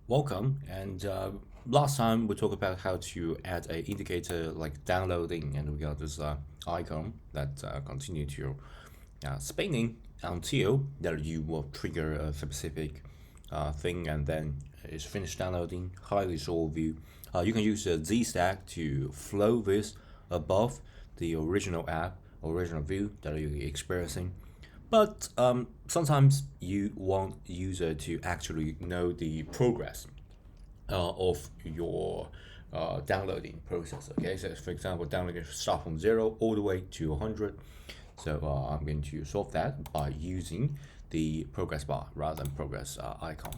Welcome. And last time we talked about how to add an indicator like downloading, and we got this icon that continue to spinning until that you will trigger a specific thing, and then it's finished downloading. Highly resolved view. You can use a Z stack to flow this above the original app, original view that you're experiencing. But sometimes you want user to actually know the progress of your downloading process. Okay, so for example, downloading start from 0 all the way to 100. So I'm going to solve that by using the progress bar rather than progress icon.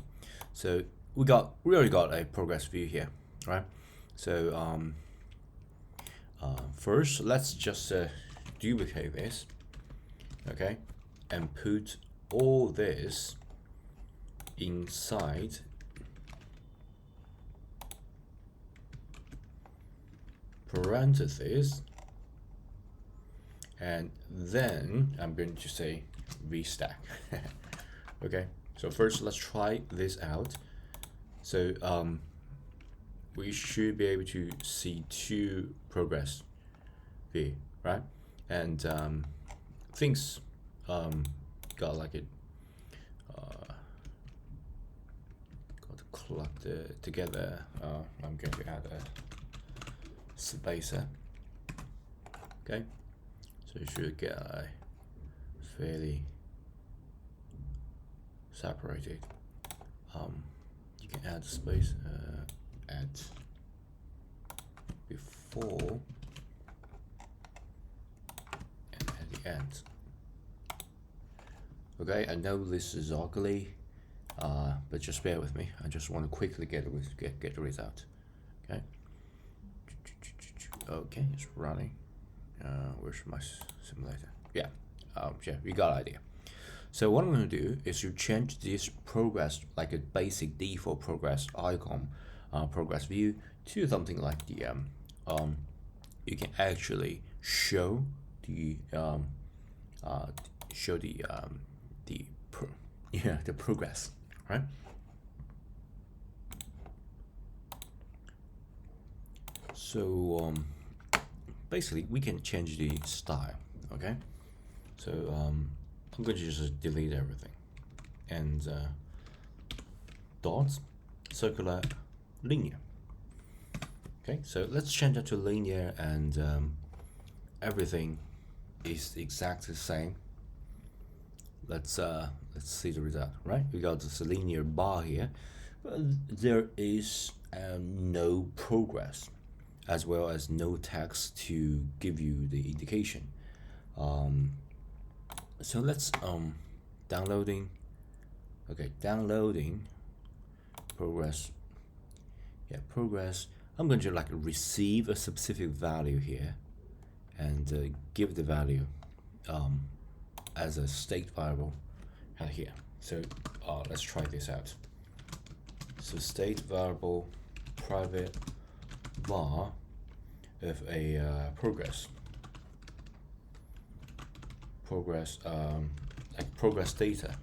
So we already got a progress view here, right? So first, let's just duplicate this, okay, and put all this inside parentheses, and then I'm going to say vstack. Okay, so first let's try this out. So we should be able to see two progress view, right? And things got like it got clubbed together. I'm going to add a spacer. Okay, so you should get a fairly separated. You can add space at before and at the end. Okay, I know this is ugly, but just bear with me. I just want to quickly get the result. Okay. Okay, it's running. Where's my simulator? Yeah, yeah, we got an idea. So what I'm going to do is to change this progress, like a basic default progress icon, progress view, to something like the you can actually show the the progress, right? So basically we can change the style. Okay, so I'm going to just delete everything and dots, circular, linear. Okay, so let's change that to linear, and everything is exactly the same. Let's see the result. Right, we got this linear bar here, but there is no progress, as well as no text to give you the indication. So let's downloading. Okay, downloading progress. Yeah, progress. I'm going to like receive a specific value here, and give the value as a state variable here. So let's try this out. So state variable private var of a progress like progress data.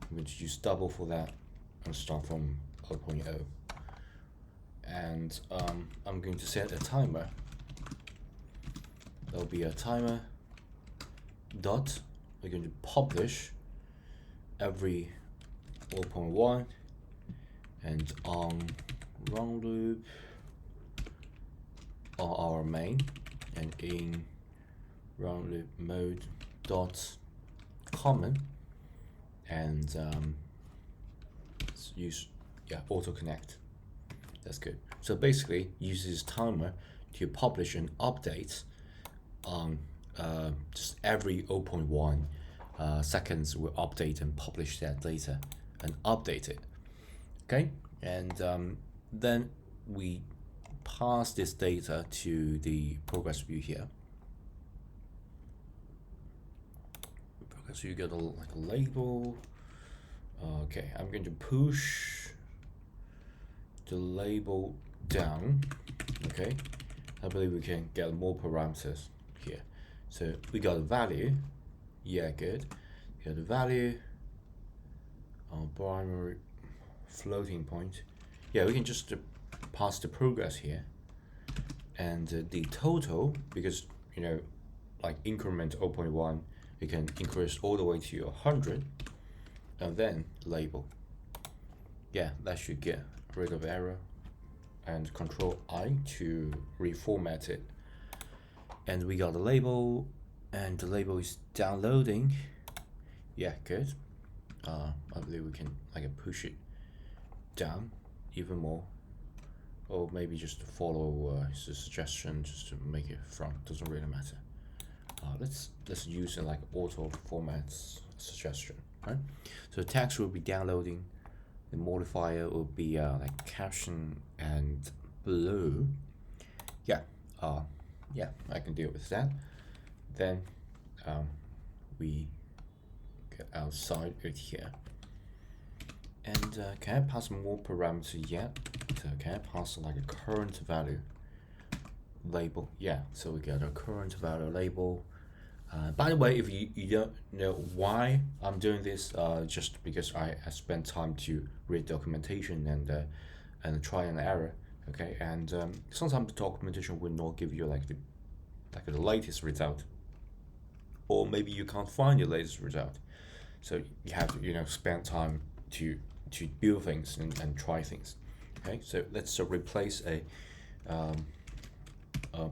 I'm going to use double for that and start from 0.0, and I'm going to set a timer. There'll be a timer dot. We're going to publish every 0.1, and on run loop on our main, and in run loop mode dot common, and let's use auto connect. That's good. So basically uses timer to publish and update on just every 0.1 seconds. Will update and publish that data and update it. Okay, and then we pass this data to the progress view here. So you get like a label. Okay, I'm going to push the label down. Okay, I believe we can get more parameters here. So we got a value. Yeah, good. We got a value on primary floating point, yeah, we can just pass the progress here, and the total, because like increment 0.1, you can increase all the way to 100, and then label. Yeah, that should get rid of error, and Control I to reformat it. And we got the label, and the label is downloading. Yeah, good. I believe we can like push it down even more, or maybe just follow his suggestion just to make it front. Doesn't really matter. Let's use like auto formats suggestion, right? So text will be downloading. The modifier will be like caption and blue. Yeah, yeah, I can deal with that. Then we get outside it here. And can I pass more parameters yet? So can I pass like a current value label? Yeah, so we get a current value label. By the way, if you don't know why I'm doing this, just because I spent time to read documentation and try and error. Okay, and sometimes the documentation will not give you like the latest result, or maybe you can't find the latest result. So you have to spend time to build things and try things. Okay, so let's replace a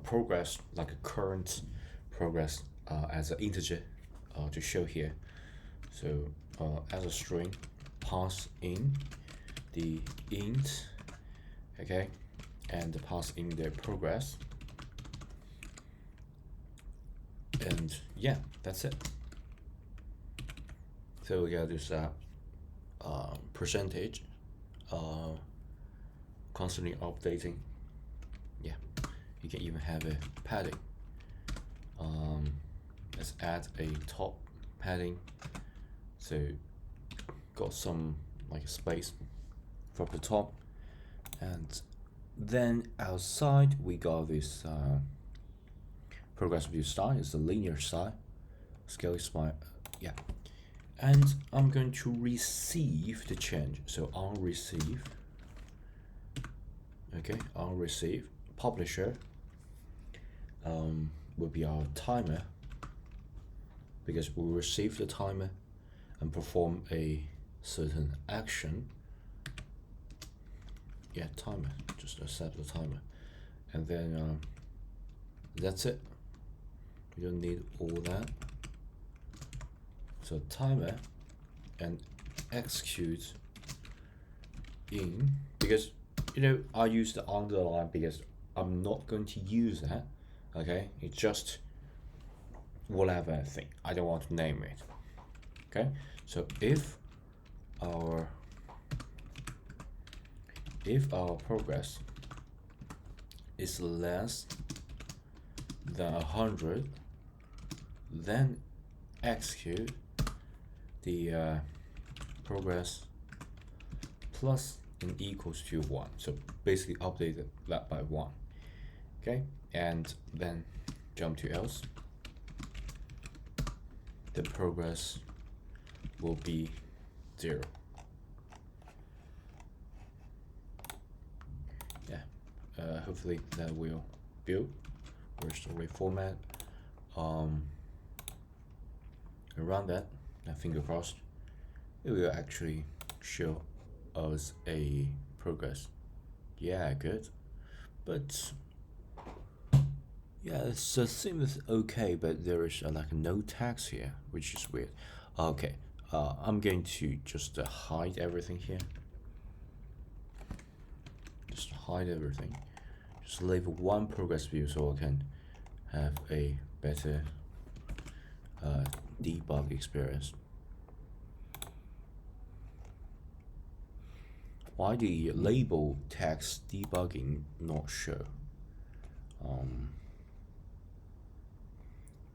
progress, like a current progress, as an integer to show here. So as a string, pass in the int, okay, and pass in the progress, and yeah, that's it. So we got this percentage constantly updating. Yeah, you can even have a padding. Let's add a top padding, so got some like space from the top, and then outside we got this progressive view style. It's a linear style, scale is fine. Yeah, and I'm going to receive the change. So on receive, okay, on receive, publisher will be our timer, because we'll receive the timer and perform a certain action. Yeah, timer, just accept the timer, and then that's it. We don't need all that. So timer and execute in, because I use the underline because I'm not going to use that. Okay, it's just whatever thing. I don't want to name it. Okay, so if our progress is less than 100, then execute the progress plus and equals to 1. So basically update that by 1. Okay, and then jump to else. The progress will be 0. Yeah, hopefully that will build. Where's the reformat? Around that, finger crossed, it will actually show us a progress. Yeah, good. But yeah, it seems okay, but there is like no text here, which is weird. Okay, I'm going to just hide everything here. Just hide everything. Just leave one progress view so I can have a better debug experience. Why the label text debugging not show?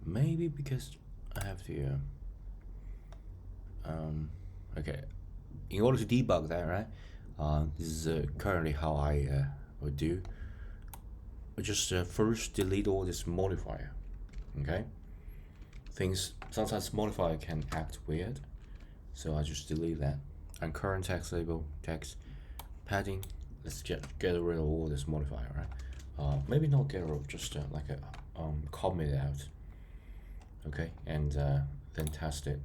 Maybe because I have to okay, in order to debug that, right, this is currently how I would do. I just first delete all this modifier. Okay, sometimes modifier can act weird, so I just delete that. And current text label, text padding, let's get rid of all this modifier, right? Maybe not get rid of, just like a comment it out. Okay, and then test it.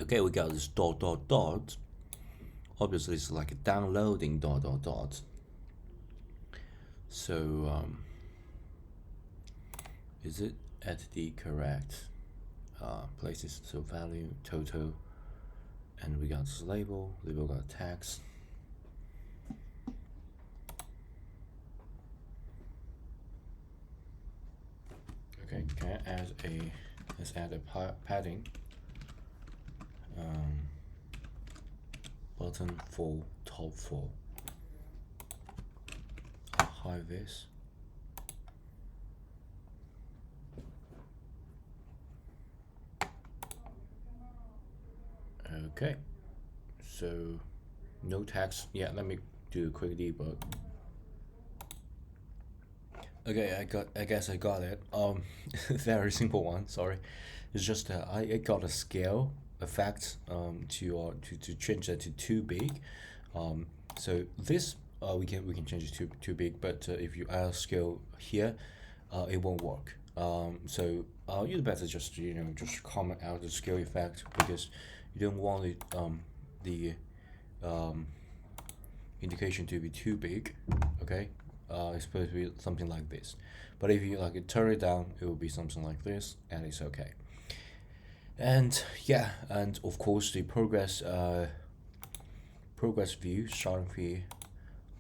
Okay, we got this dot dot dot. Obviously, it's like a downloading dot dot dot. So is it at the correct places? So value, total, and we got this label. Label got tags. Okay, can I add a, let's add a padding. Button 4, top 4. I'll hide this. Okay, so no text. Yeah, let me do a quick debug. Okay, I guess I got it. Very simple one. Sorry, it's just I got a scale effect to change that to too big. So this we can change it to too big, but if you add scale here, it won't work. So you better just just comment out the scale effect, because you don't want it the indication to be too big. Okay, it's supposed to be something like this, but if you like turn it down, it will be something like this, and it's okay. And yeah, and of course the progress view, starting view,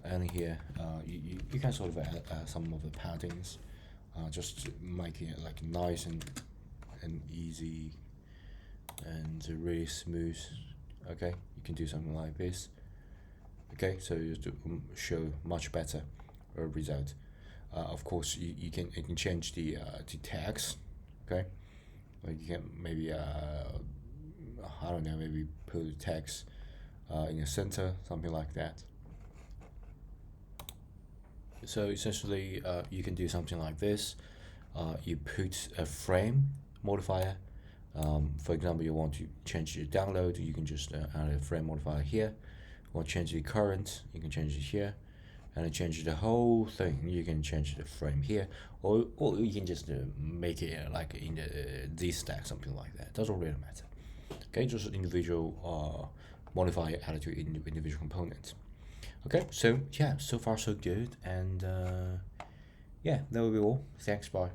and here you can sort of add some of the paddings, just to make it like nice and easy and really smooth. Okay, you can do something like this. Okay, so just to show much better result. Of course, you can change the tags. Okay, like you can maybe I don't know, maybe put the text in the center, something like that. So essentially, you can do something like this. You put a frame modifier. For example, you want to change the download, you can just add a frame modifier here. Want to change the current, you can change it here. And change the whole thing, you can change the frame here, or you can just make it like in the Z stack, something like that. Doesn't really matter. Okay, just individual modifier added to individual components. Okay, so yeah, so far so good, and yeah, that will be all. Thanks, bye.